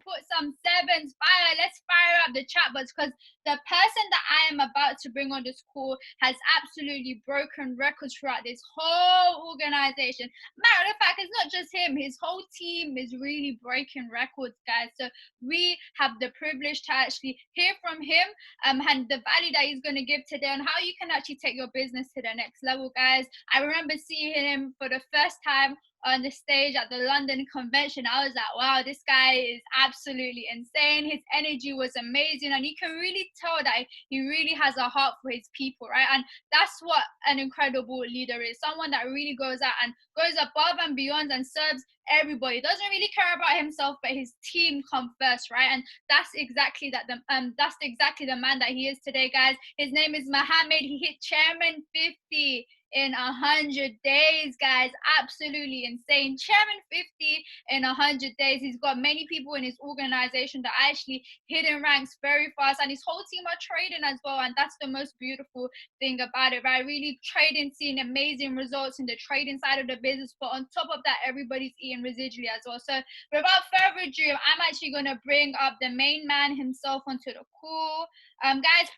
put some sevens, fire. Let's fire up the chat box because the person that I am about to bring on this call has absolutely broken records throughout this whole organization. Matter of fact, it's not just him, his whole team is really breaking records, guys. So we have the privilege to actually hear from him and the value that he's going to give today and how you can actually take your business to the next level, guys. I remember seeing him for the first time on the stage at the London convention. I was like, wow, this guy is absolutely insane. His energy was amazing. And you can really tell that he really has a heart for his people, right? And that's what an incredible leader is. Someone that really goes out and goes above and beyond and serves everybody. Doesn't really care about himself, but his team come first, right? And that's exactly the man that he is today, guys. His name is Mohammed. He hit Chairman 50 in 100 days, guys. Absolutely insane. Chairman 50 in 100 days. He's got many people in his organization that actually hidden ranks very fast, and his whole team are trading as well. And that's the most beautiful thing about it, right? Really trading, seeing amazing results in the trading side of the business. But on top of that, everybody's eating residually as well. So without further ado, I'm actually going to bring up the main man himself onto the call. Guys,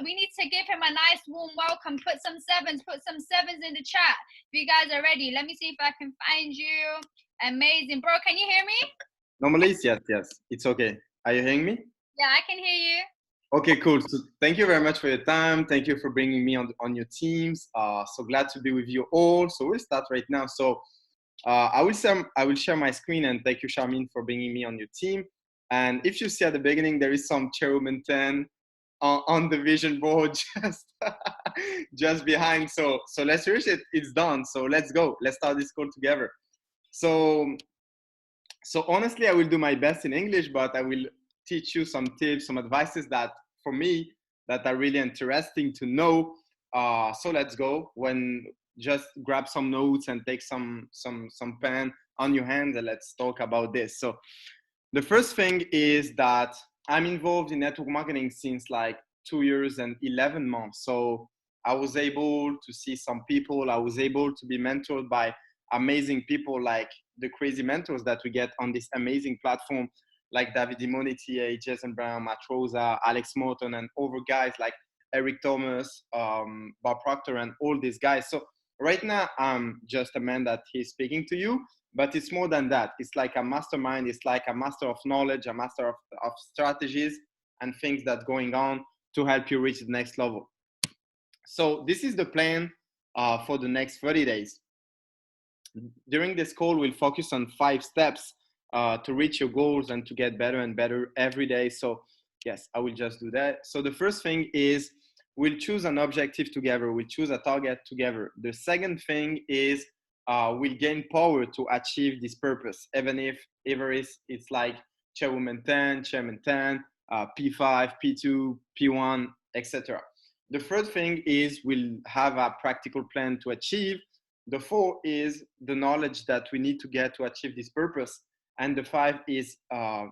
we need to give him a nice warm welcome. Put some sevens in the chat. If you guys are ready, let me see if I can find you. Amazing. Bro, can you hear me? Normally, yes, it's okay. Are you hearing me? Yeah, I can hear you. Okay, cool. So thank you very much for your time. Thank you for bringing me on your teams. So glad to be with you all. So we'll start right now. So I will share my screen, and thank you, Sharmin, for bringing me on your team. And if you see at the beginning, there is some Sharmin 10 on the vision board just behind. So let's reach it. It's done. So let's go. Let's start this call together. So honestly, I will do my best in English, but I will teach you some tips, some advices that for me that are really interesting to know. So let's go. Just grab some notes and take some pen on your hand, and let's talk about this. So the first thing is that I'm involved in network marketing since like 2 years and 11 months. So I was able to see some people. I was able to be mentored by amazing people like the crazy mentors that we get on this amazing platform, like David Dimonetier, Jason Brown, Matt Rosa, Alex Morton, and other guys like Eric Thomas, Bob Proctor, and all these guys. So right now, I'm just a man that he's speaking to you, but it's more than that. It's like a mastermind. It's like a master of knowledge, a master of strategies and things that's going on to help you reach the next level. So this is the plan for the next 30 days. During this call, we'll focus on 5 steps to reach your goals and to get better and better every day. So yes, I will just do that. So the first thing is we'll choose an objective together. We'll choose a target together. The second thing is we'll gain power to achieve this purpose, even if it's like Chairwoman 10, Chairman 10, P5, P2, P1, etc. The third thing is we'll have a practical plan to achieve. The 4 is the knowledge that we need to get to achieve this purpose. And the 5 is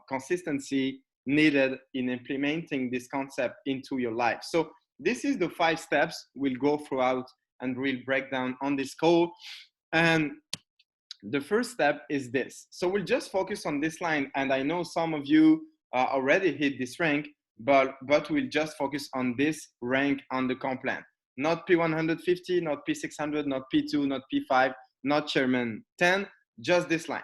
consistency needed in implementing this concept into your life. So this is the 5 steps we'll go throughout and we'll break down on this call. And the first step is this. So we'll just focus on this line. And I know some of you already hit this rank, but we'll just focus on this rank on the comp plan. Not P150, not P600, not P2, not P5, not Chairman 10, just this line.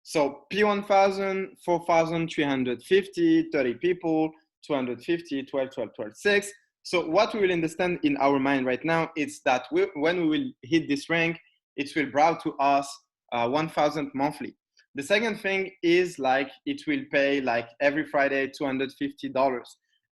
So P1000, 4350, 30 people, 250, 12, 12, 12, 6. So what we will understand in our mind right now is that when we will hit this rank, it will bring to us 1,000 monthly. The second thing is like it will pay like every Friday $250.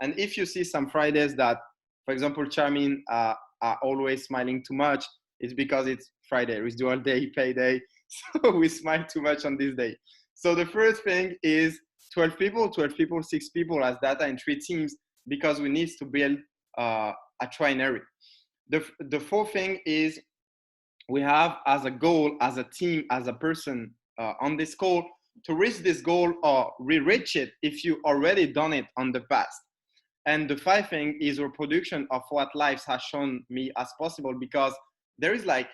And if you see some Fridays that, for example, Sharmin are always smiling too much, it's because it's Friday, it's dual day, payday. So we smile too much on this day. So the first thing is 12 people, 6 people as data in 3 teams, because we need to build a trinary. The fourth thing is we have as a goal, as a team, as a person on this call to reach this goal or re-reach it if you already done it on the past. And the 5th thing is reproduction of what lives has shown me as possible, because there is like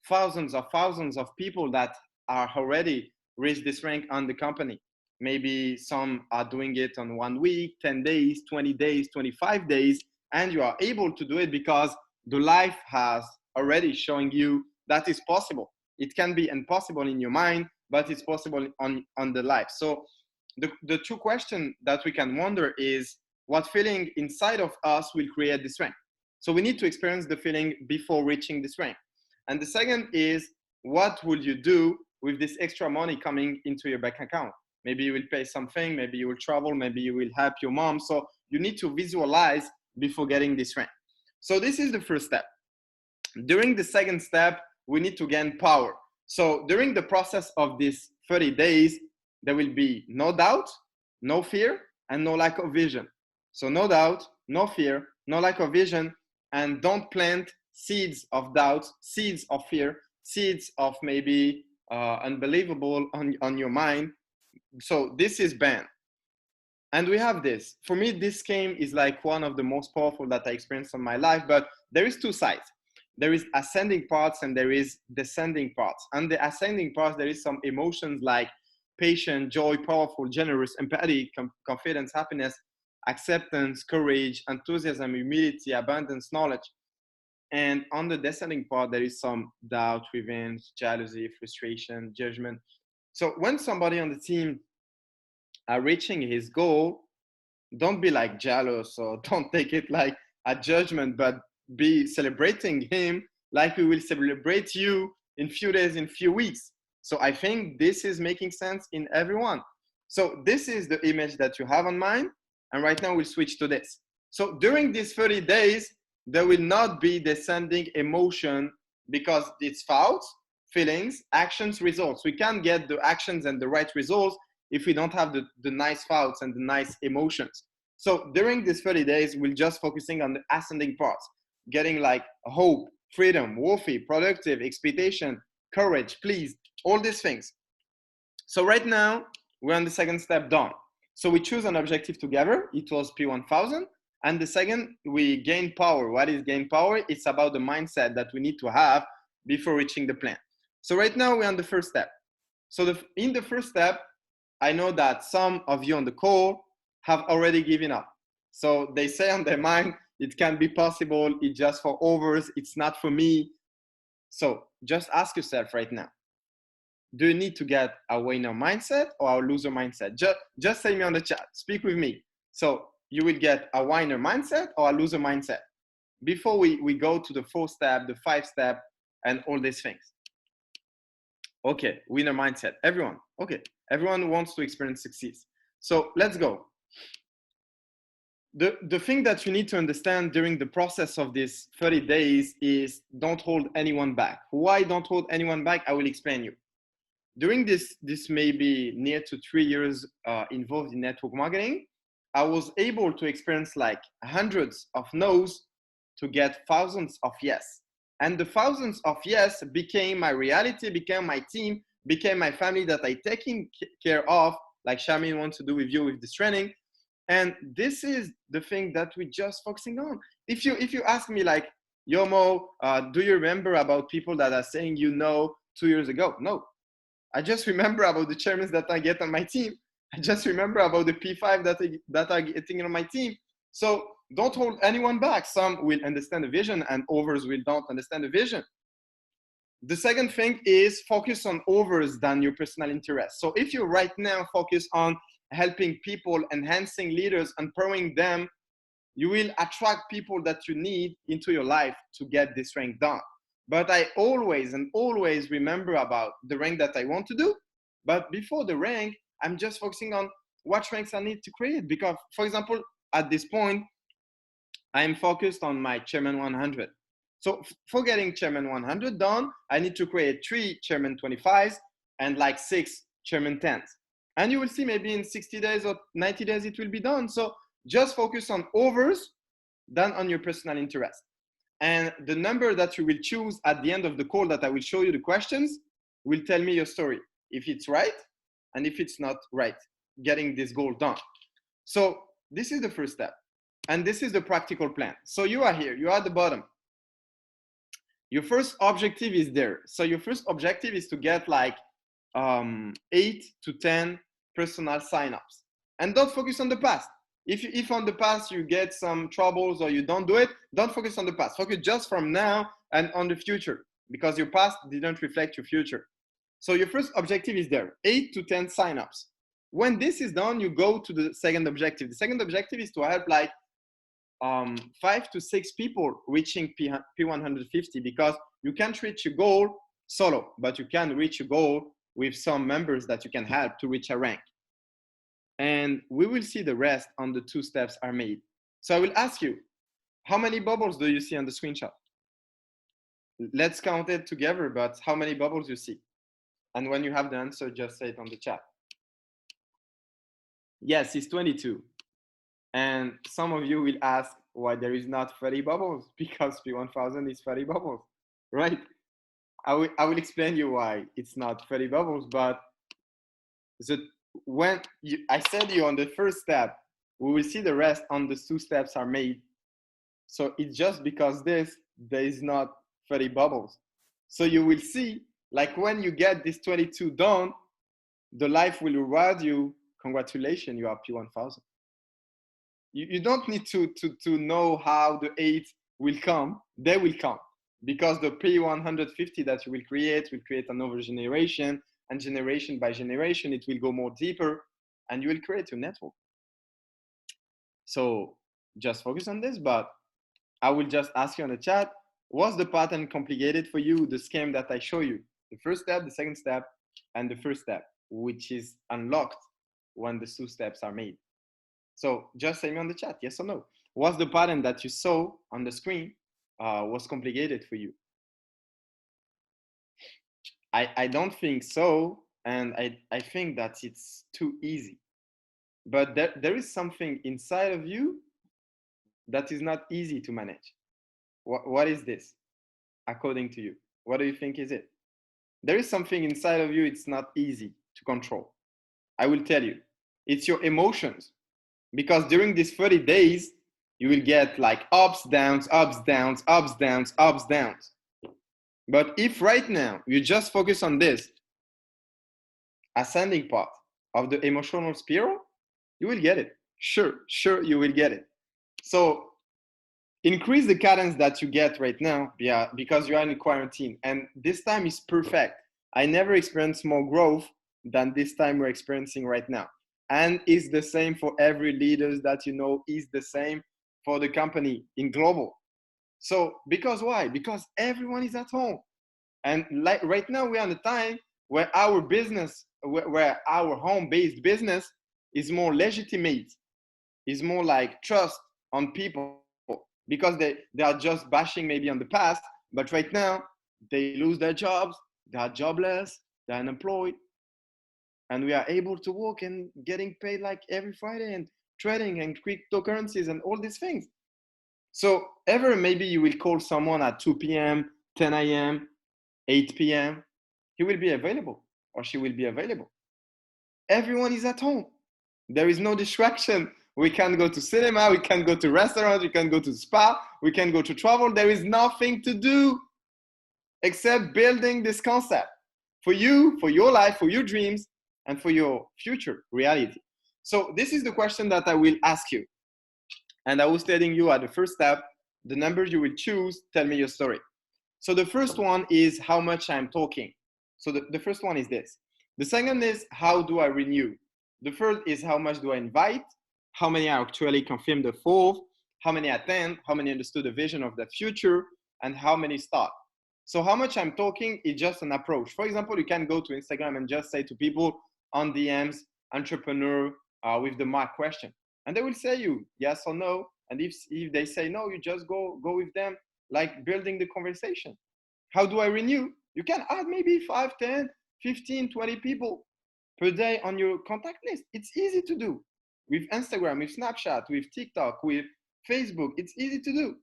thousands of people that are already reached this rank on the company. Maybe some are doing it on 1 week, 10 days, 20 days, 25 days, and you are able to do it because the life has already showing you that is possible. It can be impossible in your mind, but it's possible on the life. So the two questions that we can wonder is, what feeling inside of us will create this strength? So we need to experience the feeling before reaching the strength. And the second is, what will you do with this extra money coming into your bank account? Maybe you will pay something, maybe you will travel, maybe you will help your mom. So you need to visualize before getting this strength. So this is the first step. During the second step, we need to gain power. So during the process of these 30 days, there will be no doubt, no fear, and no lack of vision. So no doubt, no fear, no lack of vision, and don't plant seeds of doubt, seeds of fear, seeds of maybe unbelievable on your mind. So this is banned. And we have this. For me, this game is like one of the most powerful that I experienced in my life, but there is two sides. There is ascending parts and there is descending parts. And the ascending parts, there is some emotions like patience, joy, powerful, generous, empathy, confidence, happiness, acceptance, courage, enthusiasm, humility, abundance, knowledge. And on the descending part, there is some doubt, revenge, jealousy, frustration, judgment. So when somebody on the team are reaching his goal, don't be like jealous or don't take it like a judgment, but be celebrating him like we will celebrate you in few days, in few weeks. So I think this is making sense in everyone. So this is the image that you have on mind. And right now we'll switch to this. So during these 30 days, there will not be descending emotion because it's thoughts, feelings, actions, results. We can't get the actions and the right results if we don't have the nice thoughts and the nice emotions. So during these 30 days, we're just focusing on the ascending parts, getting like hope, freedom, worthy, productive, expectation, courage, please, all these things. So right now, we're on the second step done. So we choose an objective together. It was P1000. And the second, we gain power. What is gain power? It's about the mindset that we need to have before reaching the plan. So right now, we're on the first step. So in the first step, I know that some of you on the call have already given up. So they say on their mind, it can be possible, it's just for overs, it's not for me. So just ask yourself right now, do you need to get a winner mindset or a loser mindset? Just say me on the chat, speak with me. So you will get a winner mindset or a loser mindset before we go to the 4 step, the 5 step, and all these things. Okay, winner mindset, everyone. Okay, everyone wants to experience success. So let's go. The thing that you need to understand during the process of these 30 days is don't hold anyone back. Why don't hold anyone back? I will explain you. During this maybe near to 3 years involved in network marketing, I was able to experience like hundreds of no's to get thousands of yes. And the thousands of yes became my reality, became my team, became my family that I taking care of, like Sharmin wants to do with you with this training. And this is the thing that we're just focusing on. If you ask me like, Yo Mo, do you remember about people that are saying you know 2 years ago? No. I just remember about the chairmen that I get on my team. I just remember about the P5 that are getting on my team. So don't hold anyone back. Some will understand the vision and others will not understand the vision. The second thing is focus on others than your personal interest. So if you right now focus on helping people, enhancing leaders, empowering them, you will attract people that you need into your life to get this rank done. But I always remember about the rank that I want to do. But before the rank, I'm just focusing on what ranks I need to create. Because, for example, at this point, I'm focused on my Chairman 100. So for getting Chairman 100 done, I need to create 3 Chairman 25s and like 6 Chairman 10s. And you will see maybe in 60 days or 90 days, it will be done. So just focus on overs than on your personal interest. And the number that you will choose at the end of the call that I will show you the questions will tell me your story, if it's right and if it's not right, getting this goal done. So this is the first step. And this is the practical plan. So you are here, you are at the bottom. Your first objective is there. So your first objective is to get like 8 to 10 personal signups. And don't focus on the past. If on the past you get some troubles or you don't do it, don't focus on the past. Focus just from now and on the future, because your past didn't reflect your future. So your first objective is there, 8 to 10 signups. When this is done, you go to the second objective. The second objective is to help like 5 to 6 people reaching P150, because you can't reach your goal solo, but you can reach your goal with some members that you can help to reach a rank. And we will see the rest on the 2 steps are made. So I will ask you, how many bubbles do you see on the screenshot? Let's count it together, but how many bubbles you see? And when you have the answer, just say it on the chat. Yes, it's 22. And some of you will ask why there is not 30 bubbles, because P1000 is 30 bubbles, right? I will explain you why it's not 30 bubbles, but I said you on the first step, we will see the rest on the 2 steps are made. So it's just because there is not 30 bubbles. So you will see, like when you get this 22 done, the life will reward you. Congratulations, you are P1000. You don't need to know how the 8 will come. They will come, because the P150 that you will create another generation, and generation by generation, it will go more deeper, and you will create your network. So just focus on this, but I will just ask you on the chat, was the pattern complicated for you, the scheme that I show you? The first step, the second step, and the first step, which is unlocked when the 2 steps are made. So just say me on the chat, yes or no. Was the pattern that you saw on the screen was complicated for you? I don't think so, and I think that it's too easy. But there is something inside of you that is not easy to manage. What is this, according to you? What do you think is it? There is something inside of you, it's not easy to control. I will tell you, it's your emotions. Because during these 30 days, you will get like ups, downs, ups, downs, ups, downs, ups, downs. But if right now you just focus on this ascending part of the emotional spiral, you will get it. Sure, you will get it. So increase the cadence that you get right now, yeah, because you are in quarantine. And this time is perfect. I never experienced more growth than this time we're experiencing right now. And it's the same for every leaders that you know, is the same for the company in global. So because why? Because everyone is at home. And like right now we're on a time where our business, where our home-based business is more legitimate, is more like trust on people, because they are just bashing maybe on the past, but right now they lose their jobs, they are jobless, they're unemployed, and we are able to work and getting paid like every Friday, and trading and cryptocurrencies and all these things. So ever maybe you will call someone at 2 p.m., 10 a.m., 8 p.m., he will be available or she will be available. Everyone is at home. There is no distraction. We can go to cinema, we can go to restaurants, we can go to spa, we can go to travel. There is nothing to do except building this concept for you, for your life, for your dreams, and for your future reality. So this is the question that I will ask you. And I was telling you at the first step, the numbers you will choose, tell me your story. So the first one is how much I'm talking. So the first one is this. The second is how do I renew? The third is how much do I invite? How many are actually confirmed the fourth? How many attend? How many understood the vision of the future? And how many start? So how much I'm talking is just an approach. For example, you can go to Instagram and just say to people on DMs, entrepreneur with the mark question. And they will say you yes or no. And if they say no, you just go with them, like building the conversation. How do I renew? You can add maybe 5, 10, 15, 20 people per day on your contact list. It's easy to do. With Instagram, with Snapchat, with TikTok, with Facebook, it's easy to do.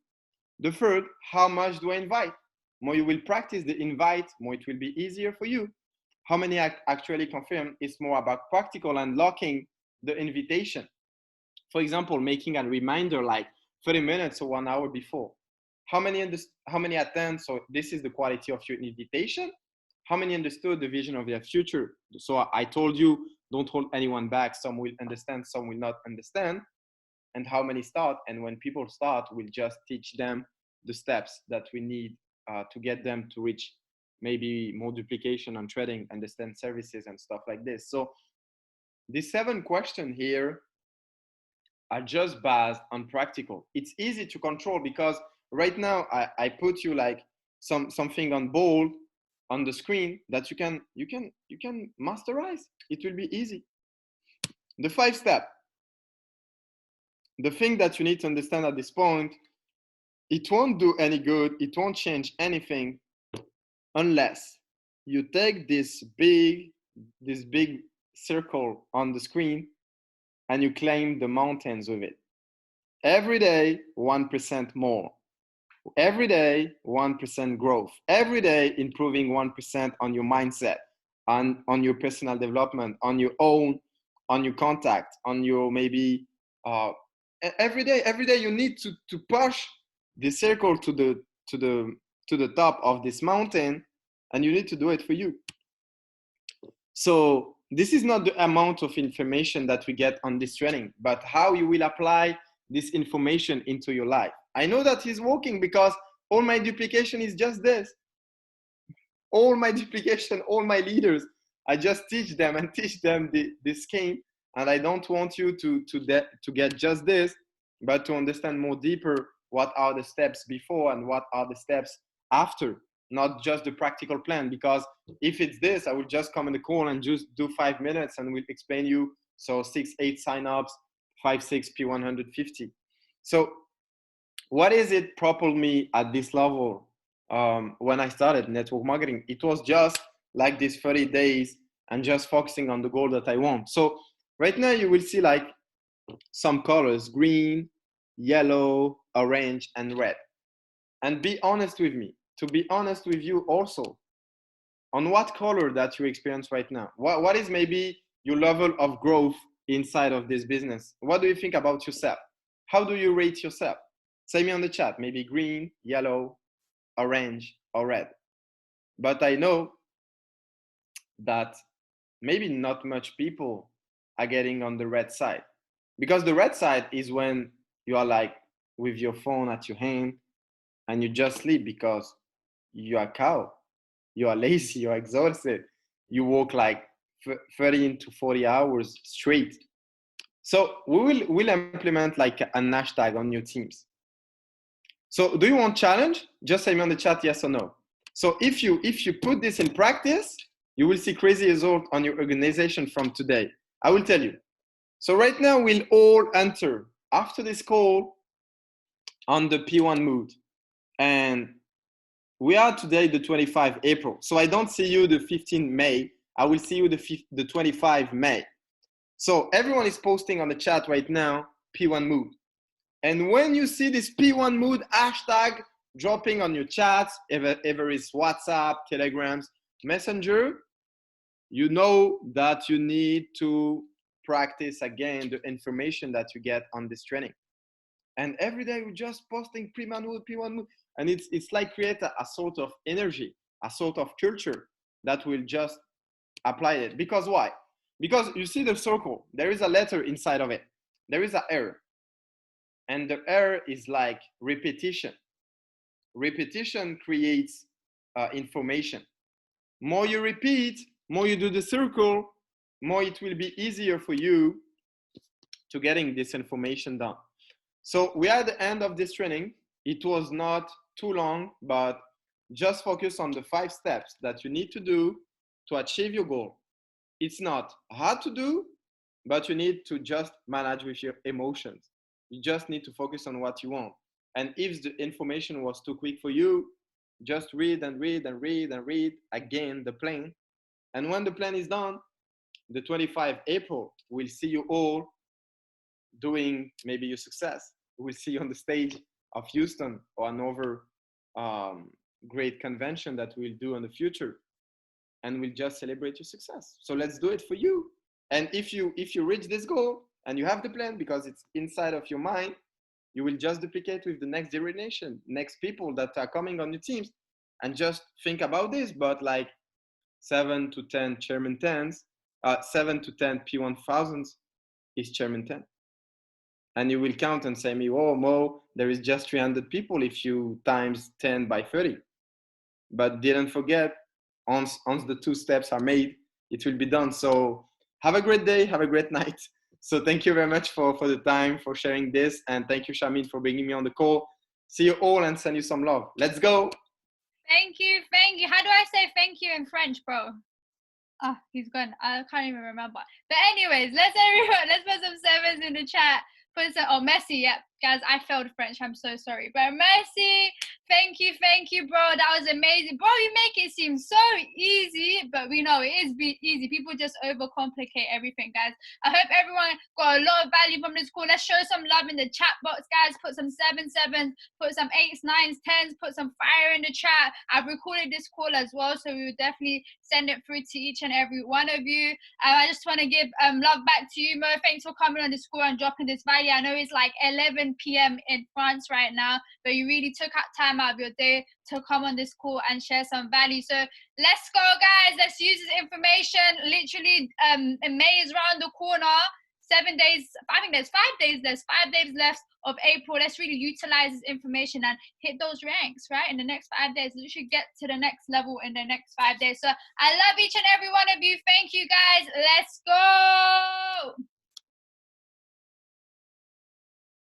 The third, how much do I invite? More you will practice the invite, more it will be easier for you. How many actually confirm is more about practical and locking the invitation. For example, making a reminder like 30 minutes or 1 hour before. How many attend? So this is the quality of your invitation. How many understood the vision of their future? So I told you don't hold anyone back. Some will understand, some will not understand. And how many start? And when people start, we'll just teach them the steps that we need to get them to reach maybe more duplication on trading, understand services and stuff like this. So the 7 questions here are just based on practical. It's easy to control because right now I put you like something on bold on the screen that you can masterize. It will be easy. The 5 step. The thing that you need to understand at this point, it won't do any good, it won't change anything unless you take this big circle on the screen and you climb the mountains with it. Every day, 1% more. Every day, 1% growth. Every day, improving 1% on your mindset, on your personal development, on your own, on your contact, on your maybe every day you need to push the circle to the top of this mountain, and you need to do it for you. So this is not the amount of information that we get on this training, but how you will apply this information into your life. I know that it's working because all my duplication is just this. All my duplication, all my leaders, I just teach them this scheme. And I don't want you to get just this, but to understand more deeper what are the steps before and what are the steps after, not just the practical plan. Because if it's this, I will just come in the call and just do 5 minutes and we'll explain you. So 6, 8 signups, 5, 6 P150. So what is it propelled me at this level? When I started network marketing, it was just like these 30 days and just focusing on the goal that I want. So right now you will see like some colors: green, yellow, orange, and red. And be honest with me, to be honest with you also, on what color that you experience right now. What is maybe your level of growth inside of this business? What do you think about yourself? How do you rate yourself? Say me on the chat, maybe green, yellow, orange, or red. But I know that maybe not much people are getting on the red side, because the red side is when you are like with your phone at your hand and you just sleep because you are cow, you are lazy, you are exhausted, you work like 30 to 40 hours straight. So we'll implement like an hashtag on your teams. So do you want challenge? Just say me on the chat yes or no. So if you put this in practice, you will see crazy result on your organization from today. I will tell you. So right now we'll all enter after this call on the P1 mood. And we are today the 25 April. So I don't see you the 15 May. I will see you the 25 May. So everyone is posting on the chat right now, P1 mood. And when you see this P1 mood hashtag dropping on your chats, ever is WhatsApp, Telegrams, Messenger, you know that you need to practice again the information that you get on this training. And every day we're just posting P1 mood, and it's like create a sort of energy, a sort of culture that will just apply it. Because why? Because you see the circle, there is a letter inside of it. There is an R. And the R is like repetition. Repetition creates information. More you repeat, more you do the circle, more it will be easier for you to getting this information done. So we are at the end of this training. It was not too long, but just focus on the 5 steps that you need to do to achieve your goal. It's not hard to do, but you need to just manage with your emotions. You just need to focus on what you want. And if the information was too quick for you, just read and read and read and read again the plan. And when the plan is done, the 25 April, we'll see you all doing maybe your success. We'll see you on the stage of Houston or another great convention that we'll do in the future. And we'll just celebrate your success. So let's do it for you. And if you reach this goal and you have the plan because it's inside of your mind, you will just duplicate with the next generation, next people that are coming on your teams, and just think about this. But like 7 to 10 Sharmin 10s, 7 to 10 P1000s is Sharmin 10. And you will count and say me, oh, Mo, there is just 300 people if you times 10 by 30. But didn't forget, once the 2 steps are made, it will be done. So have a great day, have a great night. So thank you very much for the time, for sharing this. And thank you, Sharmin, for bringing me on the call. See you all and send you some love. Let's go. Thank you. Thank you. How do I say thank you in French, bro? Oh, he's gone. I can't even remember. But anyways, let's put some sevens in the chat. Put some, oh, Messi, yeah. Guys, I failed French. I'm so sorry. But Messi, thank you, bro. That was amazing. Bro, you make it seem so easy, but we know it is easy. People just overcomplicate everything, guys. I hope everyone got a lot of value from this call. Let's show some love in the chat box, guys. Put some 7-7s, put some 8s, 9s, 10s, put some fire in the chat. I've recorded this call as well, so we will definitely send it through to each and every one of you. I just want to give love back to you, Mo. Thanks for coming on this call and dropping this value. I know it's like 11 p.m. in France right now, but you really took time out of your day to come on this call and share some value. So let's go, guys. Let's use this information. Literally, May is around the corner. 7 days, I think there's 5 days. There's 5 days left of April. Let's really utilize this information and hit those ranks, right? In the next 5 days, we should get to the next level in the next 5 days. So I love each and every one of you. Thank you, guys. Let's go.